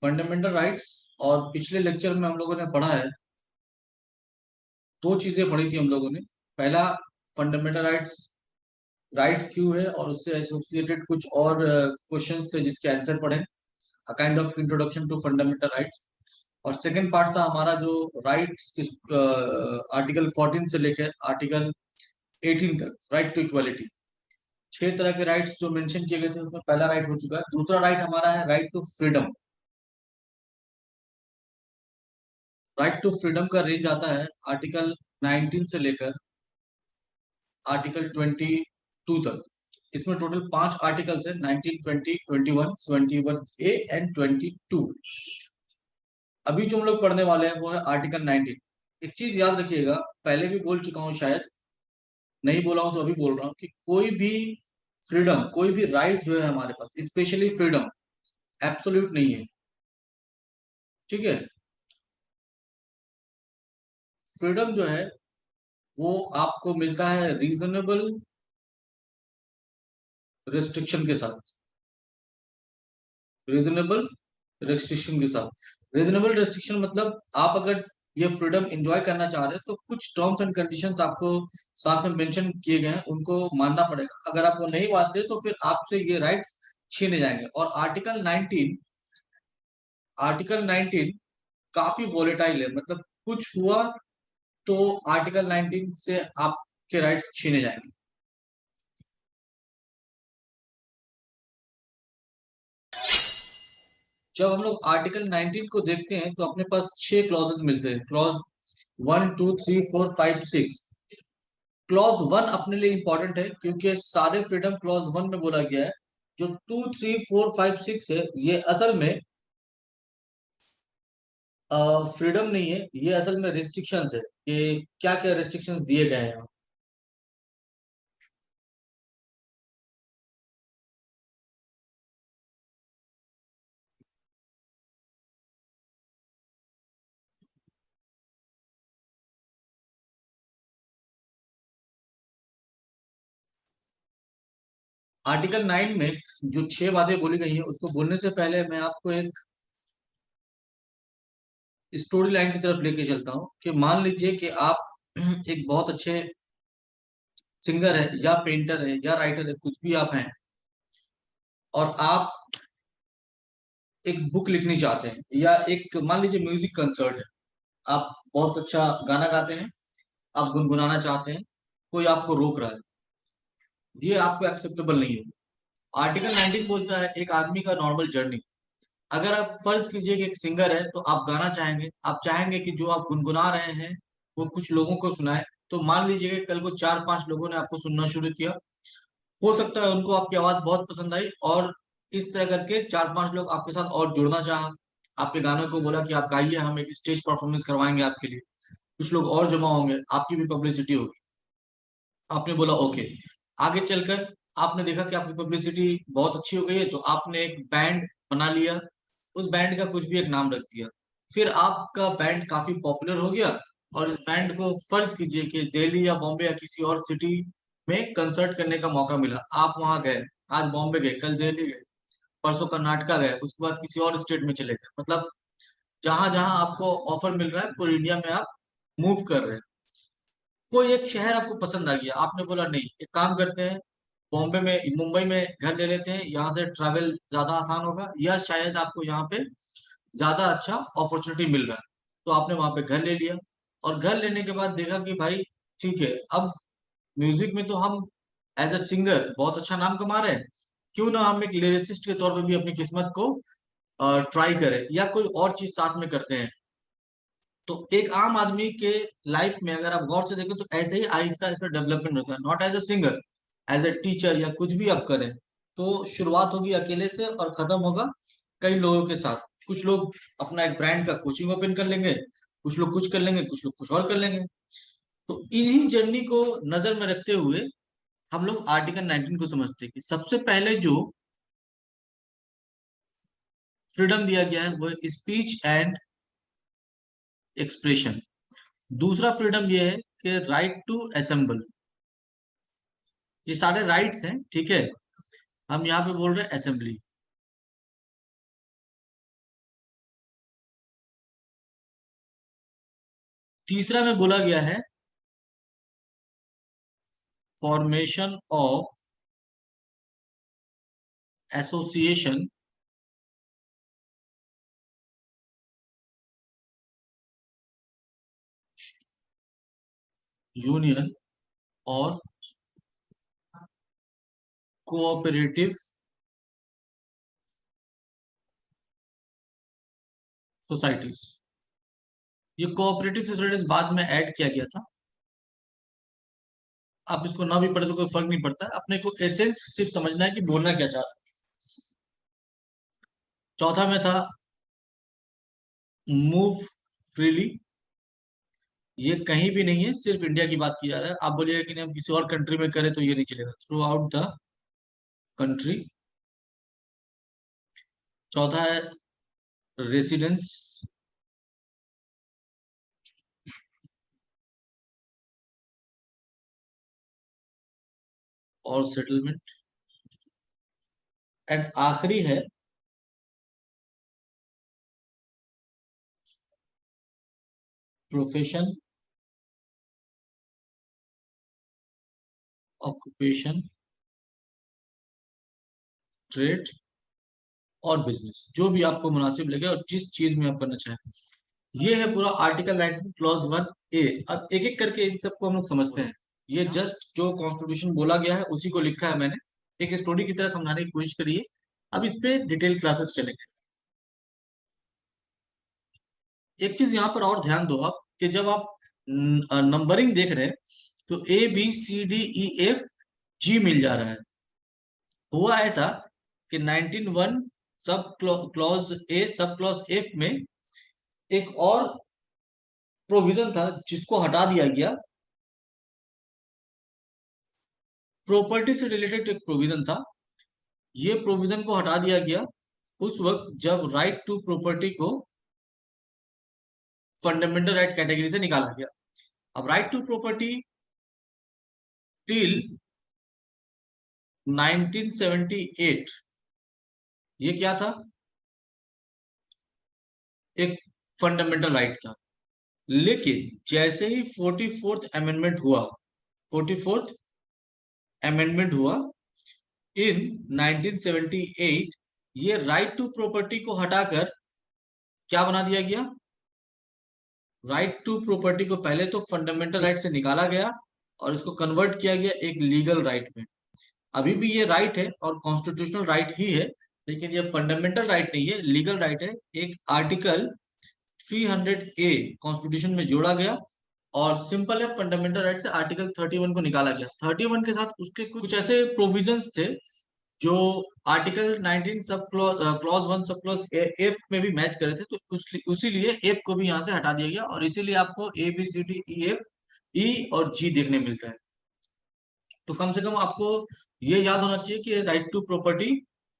Fundamental rights और पिछले lecture में हम लोगों ने पढ़ा है, दो चीजें पढ़ी थी हम लोगों ने। पहला, फंडामेंटल राइट्स राइट्स क्यों है, और उससे एसोसिएटेड कुछ और क्वेश्चंस थे जिसके आंसर पढ़े, a kind of introduction to fundamental rights. और सेकंड पार्ट था हमारा जो राइट्स आर्टिकल 14 से लेकर आर्टिकल 18 तक, राइट टू इक्वालिटी। 6 तरह के राइट्स जो मेंशन किए गए थे उसमें पहला राइट हो चुका है। दूसरा राइट हमारा है right to freedom. Right to freedom का रेंज आता है आर्टिकल 19 से लेकर आर्टिकल 22 तक। इसमें टोटल 5 आर्टिकल्स है, 19, 20, 21, 21A एंड 22। अभी जो हम लोग पढ़ने वाले हैं वो है आर्टिकल 19। एक चीज याद रखिएगा, पहले भी बोल चुका हूँ, शायद नहीं बोला हूं तो अभी बोल रहा हूँ कि कोई भी फ्रीडम, कोई भी राइट जो है हमारे पास, स्पेशली फ्रीडम, एब्सोल्यूट नहीं है। ठीक है। फ्रीडम जो है वो आपको मिलता है रीजनेबल रिस्ट्रिक्शन के साथ। रीजनेबल रेस्ट्रिक्शन के साथ। रीजनेबल रेस्ट्रिक्शन मतलब आप अगर ये फ्रीडम एंजॉय करना चाह रहे हैं तो कुछ टर्म्स एंड कंडीशंस आपको साथ में मेंशन किए गए हैं, उनको मानना पड़ेगा। अगर आप वो नहीं मानते तो फिर आपसे ये राइट्स छीने जाएंगे। और आर्टिकल 19 काफी वोलेटाइल है, मतलब कुछ हुआ तो आर्टिकल 19 से आपके राइट्स छीने जाएंगे। जब हम लोग आर्टिकल 19 को देखते हैं तो अपने पास 6 क्लॉजेस मिलते हैं। क्लॉज 1, 2, 3, 4, 5, 6। क्लॉज 1 अपने लिए इंपॉर्टेंट है क्योंकि सारे फ्रीडम क्लॉज 1 में बोला गया है। जो 2, 3, 4, 5, 6 है ये असल में फ्रीडम नहीं है, ये असल में रिस्ट्रिक्शंस है। कि क्या क्या रिस्ट्रिक्शंस दिए गए हैं। आर्टिकल 9 में जो 6 बातें बोली गई हैं उसको बोलने से पहले मैं आपको एक स्टोरी लाइन की तरफ लेके चलता हूँ। कि मान लीजिए कि आप एक बहुत अच्छे सिंगर है या पेंटर है या राइटर है, कुछ भी आप हैं, और आप एक बुक लिखनी चाहते हैं, या एक मान लीजिए म्यूजिक कंसर्ट है, आप बहुत अच्छा गाना गाते हैं, आप गुनगुनाना चाहते हैं, कोई आपको रोक रहा है, ये आपको एक्सेप्टेबल नहीं है। आर्टिकल 19 बोलता है एक आदमी का नॉर्मल जर्नी। अगर आप फर्ज कीजिए कि एक सिंगर है तो आप गाना चाहेंगे, आप चाहेंगे कि जो आप गुनगुना रहे हैं वो कुछ लोगों को सुनाए। तो मान लीजिए कि कल को 4-5 लोगों ने आपको सुनना शुरू किया, हो सकता है उनको आपकी आवाज बहुत पसंद आई, और इस तरह करके 4-5 लोग आपके साथ और जुड़ना चाहा, आपके गानों को बोला कि आप गाइए, हम एक स्टेज परफॉर्मेंस करवाएंगे आपके लिए। कुछ लोग और जमा होंगे, आपकी भी पब्लिसिटी होगी। आपने बोला ओके। आगे चलकर आपने देखा कि आपकी पब्लिसिटी बहुत अच्छी हो गई है, तो आपने एक बैंड बना लिया, उस बैंड का कुछ भी एक नाम रख दिया। फिर आपका बैंड काफी पॉपुलर हो गया, और इस बैंड को फर्ज कीजिए कि दिल्ली या बॉम्बे या किसी और सिटी में कंसर्ट करने का मौका मिला। आप वहां गए, आज बॉम्बे गए, कल दिल्ली गए, परसों कर्नाटका गए, उसके बाद किसी और स्टेट में चले गए। मतलब जहां जहां आपको ऑफर मिल रहा है पूरी इंडिया में आप मूव कर रहे हैं। कोई एक शहर आपको पसंद आ गया, आपने बोला नहीं, एक काम करते हैं, बॉम्बे में, मुंबई में घर ले लेते हैं, यहाँ से ट्रैवल ज्यादा आसान होगा, या शायद आपको यहाँ पे ज्यादा अच्छा अपॉर्चुनिटी मिल रहा है। तो आपने वहां पे घर ले लिया, और घर लेने के बाद देखा कि भाई ठीक है, अब म्यूजिक में तो हम एज अ सिंगर बहुत अच्छा नाम कमा रहे हैं, क्यों ना हम एक लिरिसिस्ट के तौर पे भी अपनी किस्मत को ट्राई करें, या कोई और चीज साथ में करते हैं। तो एक आम आदमी के लाइफ में अगर आप गौर से देखें तो ऐसे ही आहिस्ता आहिस्ता डेवलपमेंट होता है, not as a singer, as a teacher या कुछ भी आप करें। तो शुरुआत होगी अकेले से और खत्म होगा कई लोगों के साथ। कुछ लोग अपना एक ब्रांड का कोचिंग ओपन कर लेंगे, कुछ लोग कुछ कर लेंगे, कुछ लोग कुछ और कर लेंगे। तो इन्हीं जर्नी को नजर में रखते हुए हम लोग आर्टिकल 19 को समझते हैं कि सबसे पहले जो फ्रीडम दिया गया है वो स्पीच एंड एक्सप्रेशन। दूसरा फ्रीडम ये है कि राइट टू असेंबल। ये सारे राइट्स हैं, ठीक है। हम यहाँ पे बोल रहे हैं असेंबली। तीसरा में बोला गया है फॉर्मेशन ऑफ एसोसिएशन यूनियन और कोऑपरेटिव सोसाइटीज। ये कोऑपरेटिव सोसाइटीज बाद में ऐड किया गया था। आप इसको ना भी पढ़े तो कोई फर्क नहीं पड़ता है, अपने को एसेंस सिर्फ समझना है कि बोलना क्या चाह रहा है। चौथा में था मूव फ्रीली। ये कहीं भी नहीं है, सिर्फ इंडिया की बात की जा रहा है। आप बोलिएगा कि नहीं हम किसी और कंट्री में करें तो ये नहीं चलेगा, थ्रू आउट द कंट्री। चौथा है रेसिडेंस और सेटलमेंट। एंड आखिरी है प्रोफेशन, ऑक्यूपेशन, ट्रेड और बिजनेस, जो भी आपको मुनासिब लगे और जिस चीज में आप करना चाहें। ये है पूरा आर्टिकल 19 क्लॉज 1A। अब एक एक करके इन सबको हम लोग समझते हैं। ये जस्ट जो कॉन्स्टिट्यूशन बोला गया है उसी को लिखा है मैंने, एक स्टोरी की तरह समझाने की कोशिश करी है। अब इस पे डिटेल क्लासेस चलेंगे। एक चीज यहाँ पर और ध्यान दो आप, कि जब आप नंबरिंग देख रहे हैं तो ABCDEFG मिल जा रहा है। हुआ ऐसा कि 19(1) sub clause A sub clause F में एक और प्रोविजन था जिसको हटा दिया गया। प्रॉपर्टी से रिलेटेड एक प्रोविजन था, ये प्रोविजन को हटा दिया गया उस वक्त जब राइट टू प्रॉपर्टी को फंडामेंटल राइट कैटेगरी से निकाला गया। अब राइट टू प्रॉपर्टी टिल 1978 ये क्या था, एक फंडामेंटल राइट था। लेकिन जैसे ही 44th अमेंडमेंट हुआ, 44th अमेंडमेंट हुआ इन 1978, ये राइट टू प्रॉपर्टी को हटाकर क्या बना दिया गया, राइट टू प्रॉपर्टी को पहले तो फंडामेंटल राइट से निकाला गया और इसको कन्वर्ट किया गया एक लीगल राइट में। अभी भी ये राइट है और कॉन्स्टिट्यूशनल राइट ही है, लेकिन ये फंडामेंटल राइट नहीं है, लीगल राइट है। एक आर्टिकल 300A कॉन्स्टिट्यूशन में जोड़ा गया और सिंपल है, फंडामेंटल राइट से आर्टिकल 31 को निकाला गया। 31 के साथ उसके कुछ ऐसे प्रोविजंस थे जो article 19 sub clause 1 sub clause F में भी मैच करे थे, तो उसी लिए एफ को भी यहाँ से हटा दिया गया और इसीलिए आपको ABCDEF E और G देखने मिलता है। तो कम से कम आपको ये याद होना चाहिए कि राइट टू प्रॉपर्टी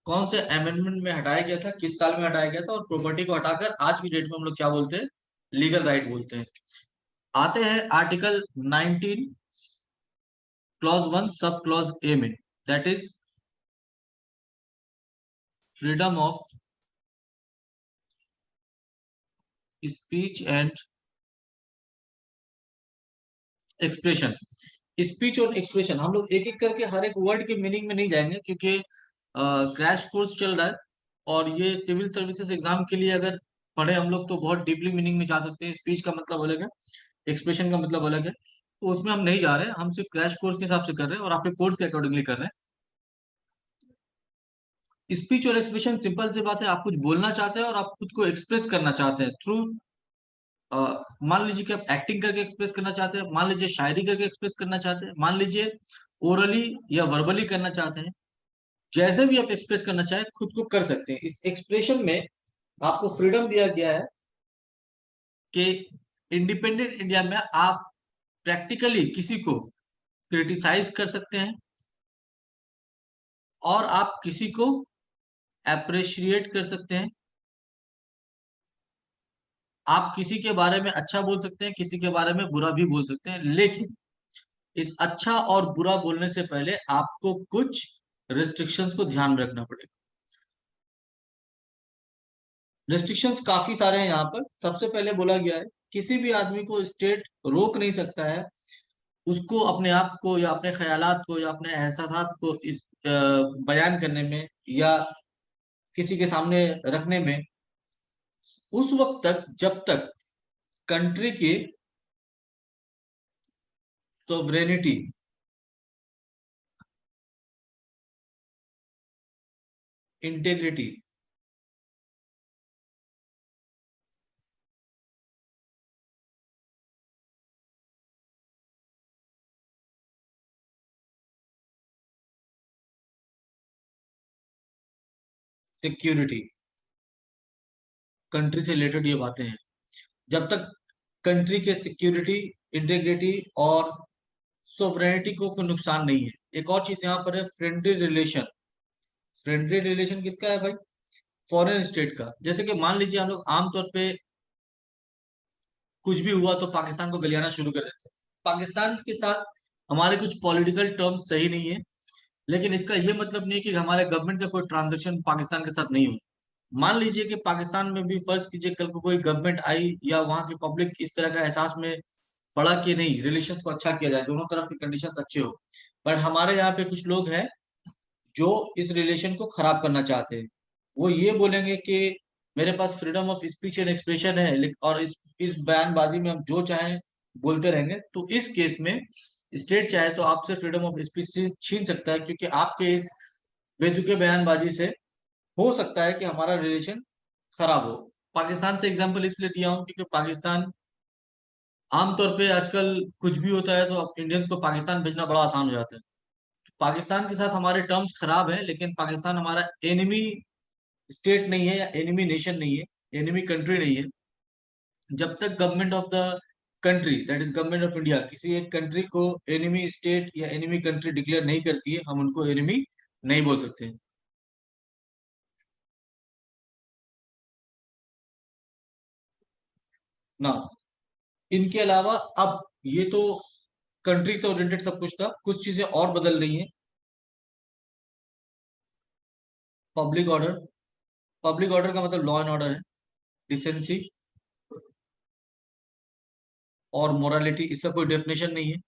कौन से अमेंडमेंट में हटाया गया था, किस साल में हटाया गया था, और प्रॉपर्टी को हटाकर आज की डेट में हम लोग क्या बोलते हैं, लीगल राइट बोलते हैं। आते हैं article 19 clause 1 sub clause A में, that is freedom of speech and expression. Speech और एक्सप्रेशन हम लोग एक एक करके हर एक वर्ड के मीनिंग में नहीं जाएंगे, क्योंकि क्रैश कोर्स चल रहा है और ये सिविल सर्विसेज एग्जाम के लिए अगर पढ़े हम लोग तो बहुत डीपली मीनिंग में जा सकते हैं। स्पीच का मतलब अलग है, एक्सप्रेशन का मतलब अलग है, तो उसमें हम नहीं जा रहे हैं, हम सिर्फ क्रैश कोर्स के हिसाब से कर रहे हैं और आपके कोर्स के अकॉर्डिंगली कर रहे हैं। स्पीच और एक्सप्रेशन सिंपल सी बात है, आप कुछ बोलना चाहते हैं और आप खुद को एक्सप्रेस करना चाहते हैं थ्रू, मान लीजिए कि आप एक्टिंग करके एक्सप्रेस करना चाहते हैं, मान लीजिए शायरी करके एक्सप्रेस करना चाहते हैं, मान लीजिए ओरली या वर्बली करना चाहते हैं, जैसे भी आप एक्सप्रेस करना चाहें खुद को कर सकते हैं। इस एक्सप्रेशन में आपको फ्रीडम दिया गया है कि इंडिपेंडेंट इंडिया में आप प्रैक्टिकली किसी को क्रिटिसाइज कर सकते हैं और आप किसी को अप्रिशिएट कर सकते हैं। आप किसी के बारे में अच्छा बोल सकते हैं, किसी के बारे में बुरा भी बोल सकते हैं, लेकिन इस अच्छा और बुरा बोलने से पहले आपको कुछ रेस्ट्रिक्शंस को ध्यान में रखना पड़ेगा। रेस्ट्रिक्शंस काफी सारे हैं यहाँ पर। सबसे पहले बोला गया है किसी भी आदमी को स्टेट रोक नहीं सकता है उसको अपने आप को या अपने ख्यालात को या अपने एहसासात को इस बयान करने में या किसी के सामने रखने में, उस वक्त तक जब तक कंट्री की सोवरेनिटी, इंटेग्रिटी, सिक्योरिटी, कंट्री से रिलेटेड ये बातें हैं, जब तक कंट्री के सिक्योरिटी, इंटेग्रिटी और सोवरेनिटी को कोई नुकसान नहीं है। एक और चीज यहाँ पर है फ्रेंडली रिलेशन। फ्रेंडली रिलेशन किसका है भाई? फॉरेन स्टेट का। जैसे कि मान लीजिए हम लोग आमतौर पे कुछ भी हुआ तो पाकिस्तान को गलियाना शुरू कर देते हैं। पाकिस्तान के साथ हमारे कुछ पॉलिटिकल टर्म्स सही नहीं है, लेकिन इसका ये मतलब नहीं कि हमारे गवर्नमेंट का कोई ट्रांजेक्शन पाकिस्तान के साथ नहीं हो। मान लीजिए कि पाकिस्तान में भी फर्ज कीजिए कल को कोई गवर्नमेंट आई या वहां की पब्लिक इस तरह का एहसास में पड़ा कि नहीं रिलेशंस को अच्छा किया जाए, दोनों तरफ की कंडीशंस अच्छे हो, बट हमारे यहाँ पे कुछ लोग हैं जो इस रिलेशन को खराब करना चाहते हैं। वो ये बोलेंगे कि मेरे पास freedom of speech and expression है और इस बयानबाजी में हम जो चाहें बोलते रहेंगे, तो इस केस में स्टेट चाहे तो आपसे फ्रीडम ऑफ स्पीच छीन सकता है, क्योंकि आपके इस बेतुके बयानबाजी से हो सकता है कि हमारा रिलेशन खराब हो। पाकिस्तान से एग्जांपल इसलिए दिया हूं क्योंकि पाकिस्तान आमतौर पे आजकल कुछ भी होता है तो इंडियंस को पाकिस्तान भेजना बड़ा आसान हो जाता है। पाकिस्तान के साथ हमारे टर्म्स खराब है, लेकिन पाकिस्तान हमारा एनिमी स्टेट नहीं है या एनिमी नेशन नहीं है, एनिमी कंट्री नहीं है। जब तक government of the country, that is government of India, किसी एक कंट्री को एनिमी स्टेट या एनिमी कंट्री डिक्लेयर नहीं करती है, हम उनको एनिमी नहीं बोल सकते। ना, इनके अलावा अब ये तो कंट्री से ओरिएंटेड सब कुछ था, कुछ चीजें और बदल रही हैं। पब्लिक ऑर्डर, पब्लिक ऑर्डर का मतलब लॉ एंड ऑर्डर है, डिसेंसी और मोरालिटी, इसका कोई डेफिनेशन नहीं है,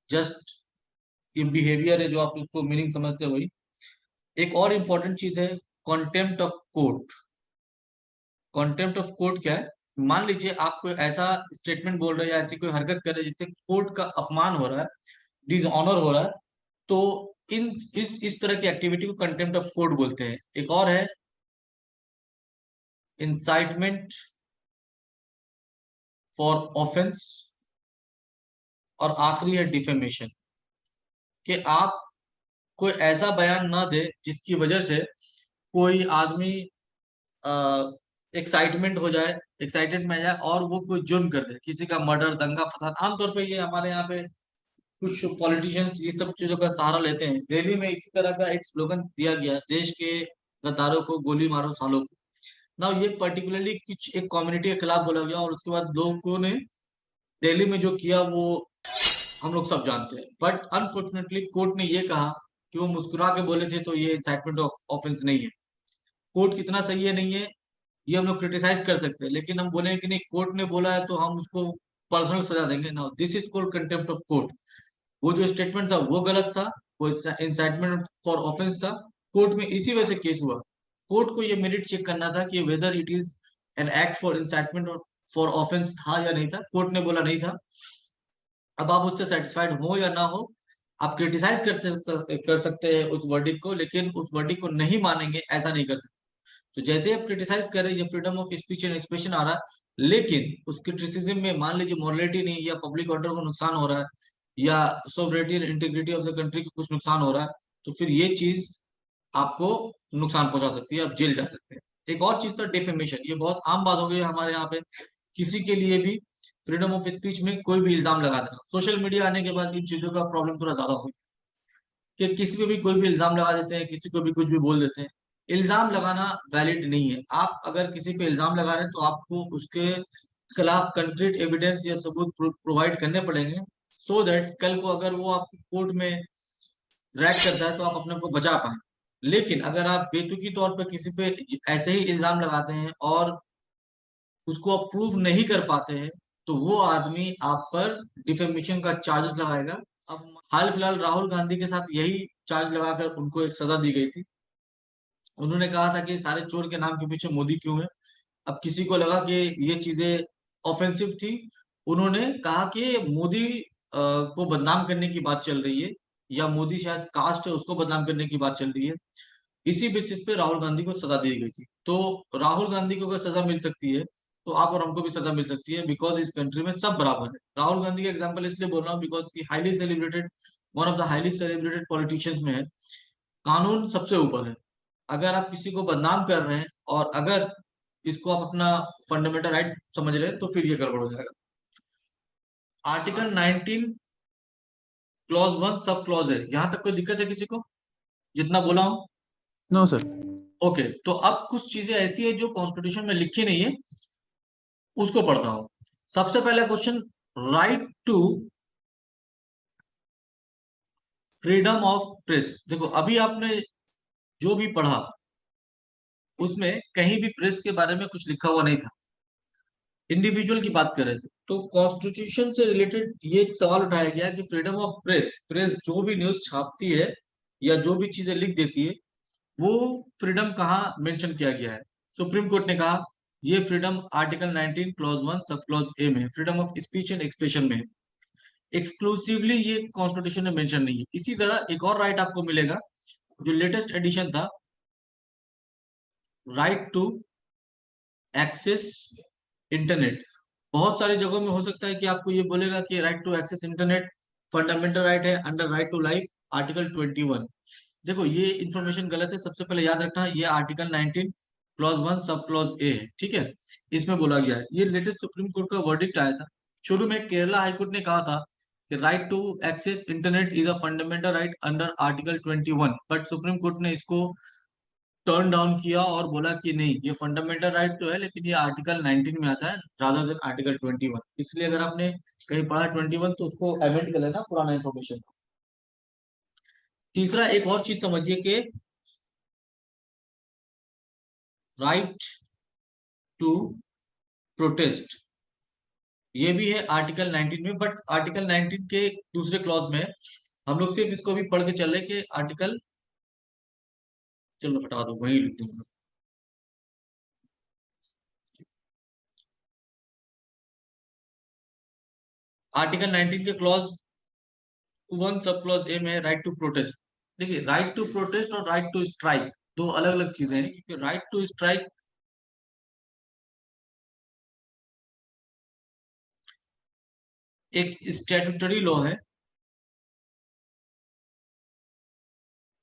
जस्ट ये बिहेवियर है जो आप उसको मीनिंग समझते हो वही। एक और इंपॉर्टेंट चीज है contempt of court. Contempt of court क्या है? मान लीजिए आप कोई ऐसा स्टेटमेंट बोल रहे हैं या ऐसी कोई हरकत कर रहे हैं जिससे कोर्ट का अपमान हो रहा है, डिसऑनर हो रहा है, तो इन इस तरह की एक्टिविटी को कंटेम्प्ट ऑफ कोर्ट बोलते हैं। एक और है इंसाइटमेंट फॉर ऑफेंस, और आखिरी है डिफेमेशन, कि आप कोई ऐसा बयान ना दे जिसकी वजह से कोई आदमी एक्साइटमेंट हो जाए, एक्साइटेड में आ जाए और वो कोई जुर्म कर दे, किसी का मर्डर, दंगा फसाद। आमतौर पे ये हमारे यहाँ पे कुछ पॉलिटिशियंस ये सब चीजों का सहारा लेते हैं। दिल्ली में इसी तरह का एक स्लोगन दिया गया, देश के गद्दारों को गोली मारो सालों को। ना ये पर्टिकुलरली कुछ एक कम्युनिटी के खिलाफ बोला गया और उसके बाद लोगों ने दिल्ली में जो किया वो हम लोग सब जानते हैं। बट अनफॉर्चुनेटली कोर्ट ने ये कहा कि वो मुस्कुरा के बोले थे तो ये इंसाइटमेंट ऑफ ऑफेंस नहीं है। कोर्ट कितना सही है नहीं है ये हम लोग क्रिटिसाइज कर सकते हैं, लेकिन हम बोलेंगे कि नहीं कोर्ट ने बोला है तो हम उसको पर्सनल सजा देंगे ना, this is called contempt of court. वो जो स्टेटमेंट था वो गलत था, वो इंसाइटमेंट फॉर ऑफेंस था। कोर्ट में इसी वजह से केस हुआ। कोर्ट को ये मेरिट चेक करना था कि whether it is an act for incitement for offence था या नहीं था। कोर्ट ने बोला नहीं था। अब आप उससे सेटिस्फाइड हो या ना हो, आप क्रिटिसाइज कर सकते हैं उस वर्डिक को, लेकिन उस वर्डिक को नहीं मानेंगे ऐसा नहीं कर सकते। तो जैसे आप क्रिटिसाइज कर रहे हैं, ये freedom of speech and expression आ रहा है, लेकिन उस क्रिटिसिज्म में मान लीजिए मोरलिटी नहीं या पब्लिक ऑर्डर को नुकसान हो रहा है या sovereignty and integrity of the country को कुछ नुकसान हो रहा है, तो फिर ये चीज आपको नुकसान पहुंचा सकती है, आप जेल जा सकते हैं। एक और चीज था डिफेमेशन, ये बहुत आम बात हो गई है हमारे यहाँ पे। किसी के लिए भी फ्रीडम ऑफ स्पीच में कोई भी इल्जाम लगा देना, सोशल मीडिया आने के बाद इन चीजों का प्रॉब्लम थोड़ा ज्यादा हो गया कि किसी पे भी कोई भी इल्जाम लगा देते हैं, किसी को भी कुछ भी बोल देते हैं। इल्जाम लगाना वैलिड नहीं है। आप अगर किसी पे इल्जाम लगा रहे हैं तो आपको उसके खिलाफ कंक्रीट एविडेंस या सबूत प्रोवाइड करने पड़ेंगे, सो दैट कल को अगर वो आपको कोर्ट में ड्रैग करता है तो आप अपने को बचा पाए। लेकिन अगर आप बेतुकी तौर पर किसी पे ऐसे ही इल्जाम लगाते हैं और उसको आप प्रूव नहीं कर पाते हैं, तो वो आदमी आप पर डिफेमेशन का चार्जेस लगाएगा। अब हाल फिलहाल राहुल गांधी के साथ यही चार्ज लगाकर उनको एक सजा दी गई थी। उन्होंने कहा था कि सारे चोर के नाम के पीछे मोदी क्यों है। अब किसी को लगा कि ये चीजें ऑफेंसिव थी। उन्होंने कहा कि मोदी को बदनाम करने की बात चल रही है, या मोदी शायद कास्ट है उसको बदनाम करने की बात चल रही है। इसी बेसिस पे राहुल गांधी को सजा दी गई थी। तो राहुल गांधी को अगर सजा मिल सकती है तो आप और हमको भी सजा मिल सकती है, बिकॉज इस कंट्री में सब बराबर है। राहुल गांधी का एग्जांपल इसलिए बोल रहा हूँ बिकॉज की highly celebrated, one of the highly celebrated politicians में है। कानून सबसे ऊपर है। अगर आप किसी को बदनाम कर रहे हैं और अगर इसको आप अपना फंडामेंटल राइट समझ रहे हैं तो फिर ये गड़बड़ हो जाएगा। आर्टिकल 19 क्लॉज 1 सब क्लॉज है, यहां तक कोई दिक्कत है किसी को जितना बोला हूं? No sir. ओके, तो अब कुछ चीजें ऐसी है जो कॉन्स्टिट्यूशन में लिखी नहीं है, उसको पढ़ता हूं। सबसे पहला question, right to freedom of press. देखो अभी आपने जो भी पढ़ा उसमें कहीं भी प्रेस के बारे में कुछ लिखा हुआ नहीं था, इंडिविजुअल की बात कर रहे थे। तो कॉन्स्टिट्यूशन से रिलेटेड ये एक सवाल उठाया गया कि फ्रीडम ऑफ प्रेस, प्रेस जो भी न्यूज छापती है या जो भी चीजें लिख देती है, वो फ्रीडम कहाँ मेंशन किया गया है। सुप्रीम कोर्ट ने कहा ये freedom article 19 clause 1 sub clause A में, freedom of speech and expression में, एक्सक्लूसिवली ये कॉन्स्टिट्यूशन में मेंशन नहीं है। इसी तरह एक और राइट आपको मिलेगा जो लेटेस्ट एडिशन था, राइट टू एक्सेस इंटरनेट। बहुत सारी जगहों में हो सकता है कि आपको ये बोलेगा कि right to access internet fundamental right है under right to life article 21। देखो ये इंफॉर्मेशन गलत है। सबसे पहले याद रखना ये article 19 clause 1 sub clause A है, ठीक है। इसमें बोला गया है, ये लेटेस्ट सुप्रीम कोर्ट का वर्डिक्ट आया था। शुरू में केरला हाईकोर्ट ने कहा था कि right to access internet is a fundamental right under article 21, but Supreme Court ने इसको टर्न डाउन किया और बोला कि नहीं, ये फंडामेंटल राइट तो है लेकिन ये आर्टिकल 19 में आता है रादर देन आर्टिकल 21। इसलिए अगर आपने कहीं पढ़ा 21 तो उसको अमेंड कर लेना पुराना इन्फॉर्मेशन। तीसरा एक और चीज समझिए कि राइट टू प्रोटेस्ट, ये भी है आर्टिकल 19 में, बट आर्टिकल 19 के दूसरे क्लॉज में है। हम लोग सिर्फ इसको भी पढ़ के चल रहे कि आर्टिकल, चलो हटा दो वही लिख दूंगा। आर्टिकल 19 के क्लॉज 1 सब क्लॉज ए में राइट टू प्रोटेस्ट। देखिए राइट टू प्रोटेस्ट और राइट टू स्ट्राइक दो अलग अलग चीजें हैं, क्योंकि राइट टू स्ट्राइक एक स्टैट्यूटरी लॉ है।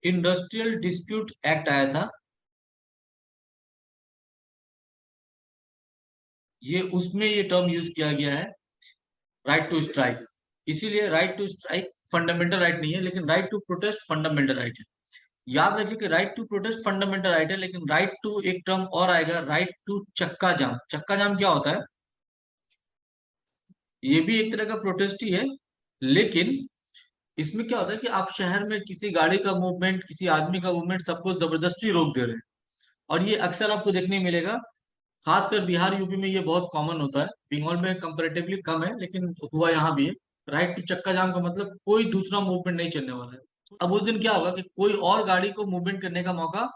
इंडस्ट्रियल डिस्प्यूट एक्ट आया था, ये उसमें ये टर्म यूज किया गया है राइट टू स्ट्राइक। इसीलिए right to strike fundamental right नहीं है, लेकिन right to protest fundamental right है। याद रखिए कि right to protest fundamental right है, लेकिन राइट टू एक टर्म और आएगा, राइट टू चक्का जाम। चक्का जाम क्या होता है? ये भी एक तरह का प्रोटेस्ट ही है, लेकिन इसमें क्या होता है कि आप शहर में किसी गाड़ी का मूवमेंट, किसी आदमी का मूवमेंट सबको जबरदस्ती रोक दे रहे हैं। और ये अक्सर आपको देखने मिलेगा, खासकर बिहार यूपी में ये बहुत कॉमन होता है। बंगाल में कंपैरेटिवली कम है लेकिन हुआ यहाँ भी है। राइट टू चक्का जाम का मतलब कोई दूसरा मूवमेंट नहीं चलने वाला है। अब उस दिन क्या होगा कि कोई और गाड़ी को मूवमेंट करने का मौका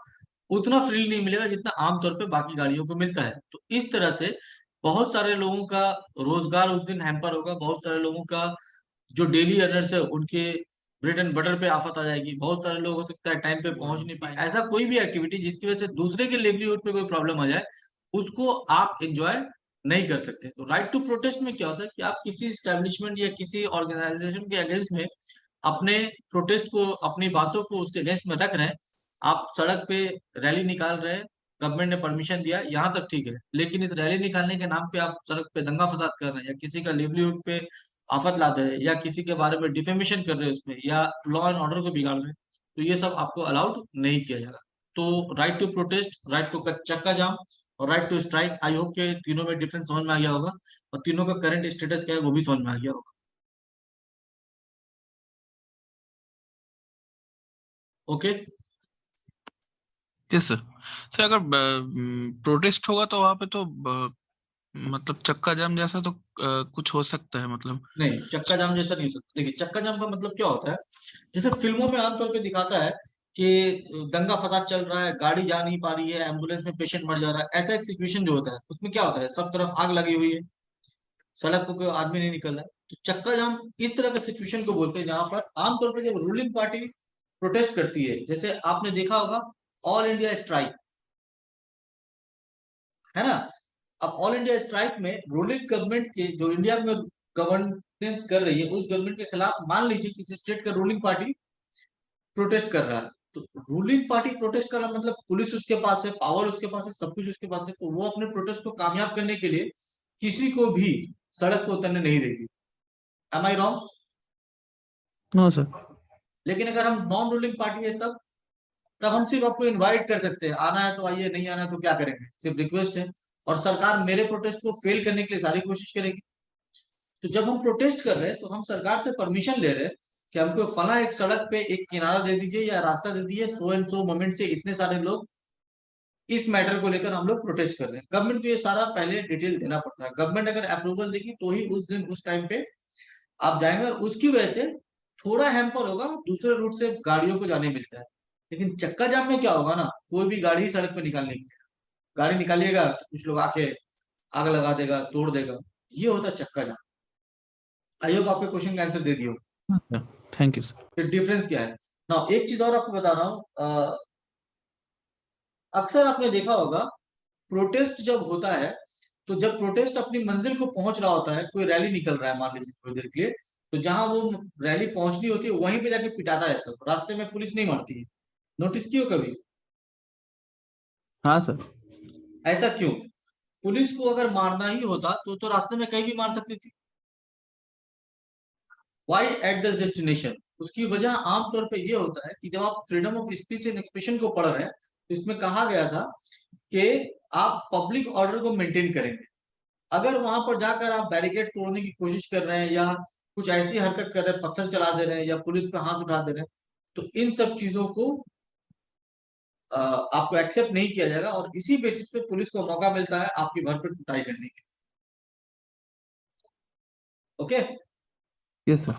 उतना फ्री नहीं मिलेगा जितना आमतौर पे बाकी गाड़ियों को मिलता है। तो इस तरह से बहुत सारे लोगों का रोजगार उस दिन हैम्पर होगा। बहुत सारे लोगों का जो डेली अर्नर्स है उनके ब्रेड एंड बटर पे आफत आ जाएगी। बहुत सारे लोग हो सकता है टाइम पे पहुंच नहीं पाए। ऐसा कोई भी एक्टिविटी जिसकी वजह से दूसरे के लिवलीहुड पे कोई प्रॉब्लम आ जाए, उसको आप एंजॉय नहीं कर सकते। तो राइट टू प्रोटेस्ट में क्या होता है कि आप किसी स्टैब्लिशमेंट या किसी ऑर्गेनाइजेशन के अगेंस्ट में अपने प्रोटेस्ट को, अपनी बातों को उसके अगेंस्ट में रख रहे हैं, आप सड़क पे रैली निकाल रहे हैं, गवर्नमेंट ने परमिशन दिया, यहाँ तक ठीक है। लेकिन इस रैली निकालने के नाम पे आप सड़क पे दंगा फसाद कर रहे हैं, या किसी का लिवलीहुड पे आफत लाते हैं, या किसी के बारे में डिफेमेशन कर रहे हैं उसमें, या लॉ एंड ऑर्डर को बिगाड़ रहे हैं, तो ये सब आपको अलाउड नहीं किया जाएगा। तो right to protest, right to चक्का जाम और right to strike, I hope के तीनों में डिफरेंस समझ में आ गया होगा, और तीनों का करंट स्टेटस क्या है वो भी समझ में आ गया होगा। Okay, yes sir. सर अगर प्रोटेस्ट होगा तो वहां पे तो मतलब चक्का जाम जैसा तो कुछ हो सकता है मतलब। नहीं, चक्का जाम जैसा नहीं हो सकता। देखिए, चक्का जाम का मतलब क्या होता है, जैसे फिल्मों में आमतौर पे दिखाता है कि दंगा फसाद चल रहा है, गाड़ी जा नहीं पा रही है, एम्बुलेंस में पेशेंट मर जा रहा है, ऐसा एक सिचुएशन जो होता है उसमें क्या होता है, सब तरफ आग लगी हुई है, सड़क पर कोई आदमी नहीं निकल रहा है, तो चक्का जाम इस तरह के सिचुएशन को बोलते हैं जहां पर आमतौर पर जब रूलिंग पार्टी प्रोटेस्ट करती है, जैसे आपने देखा होगा ऑल इंडिया स्ट्राइक, है ना। अब ऑल इंडिया स्ट्राइक में रूलिंग गवर्नमेंट के जो इंडिया में गवर्नेंस कर रही है, उस गवर्नमेंट के खिलाफ मान लीजिए किसी स्टेट का रूलिंग पार्टी प्रोटेस्ट कर रहा है, तो रूलिंग पार्टी प्रोटेस्ट कर रहा है मतलब पुलिस उसके पास है, पावर उसके पास है, सब कुछ उसके पास है, तो वो अपने प्रोटेस्ट को कामयाब करने के लिए किसी को भी सड़क पर उतरने नहीं देगी। Am I wrong? No sir. लेकिन अगर हम नॉन रूलिंग पार्टी है तब तब हम सिर्फ आपको इनवाइट कर सकते हैं, आना है तो आइए, नहीं आना है तो क्या करेंगे, सिर्फ रिक्वेस्ट है। और सरकार मेरे प्रोटेस्ट को फेल करने के लिए सारी कोशिश करेगी। तो जब हम प्रोटेस्ट कर रहे हैं तो हम सरकार से परमिशन ले रहे हैं कि हमको फला एक सड़क पे एक किनारा दे दीजिए या रास्ता दे दीजिए, सो एंड सो मोमेंट से इतने सारे लोग इस मैटर को लेकर हम लोग प्रोटेस्ट कर रहे हैं। गवर्नमेंट को ये सारा पहले डिटेल देना पड़ता है, गवर्नमेंट अगर अप्रूवल देगी तो ही उस दिन उस टाइम पे आप जाएंगे, और उसकी वजह से थोड़ा हैम्पर होगा, दूसरे रूट से गाड़ियों को जाने मिलता है। लेकिन चक्का जाम में क्या होगा ना, कोई भी गाड़ी सड़क पे निकालने की, गाड़ी निकालिएगा तो कुछ लोग आके आग लगा देगा, तोड़ देगा, ये होता है चक्का जाम। आई होप आपके क्वेश्चन का आंसर दे दियो। Thank you sir. फिर डिफरेंस क्या है ना, एक चीज और आपको बता रहा हूँ, अक्सर आपने देखा होगा प्रोटेस्ट जब होता है, तो जब प्रोटेस्ट अपनी मंजिल को पहुंच रहा होता है, कोई रैली निकल रहा है मान लीजिए थोड़ी देर के लिए, तो जहां वो रैली पहुंचनी होती है वहीं पे जाके पिटाता है सब, रास्ते में पुलिस नहीं मारती है। नोटिस किया कभी? हाँ सर। ऐसा क्यों? पुलिस को अगर मारना ही होता तो रास्ते में कहीं भी मार सकती थी। Why at the destination? उसकी वजह आमतौर पे ये होता है कि जब आप freedom of speech and expression को पढ़ रहे हैं तो इसमें कहा गया था कि आप पब्लिक ऑर्डर को मेंटेन करेंगे। अगर वहां पर जाकर आप बैरिकेड तोड़ने की कोशिश कर रहे हैं या कुछ ऐसी हरकत कर रहे हैं, पत्थर चला दे रहे हैं या पुलिस पे हाथ उठा दे रहे हैं, तो इन सब चीजों को आपको एक्सेप्ट नहीं किया जाएगा, और इसी बेसिस पे पुलिस को मौका मिलता है आपकी भर पे कुटाई करने की। ओके। Yes sir.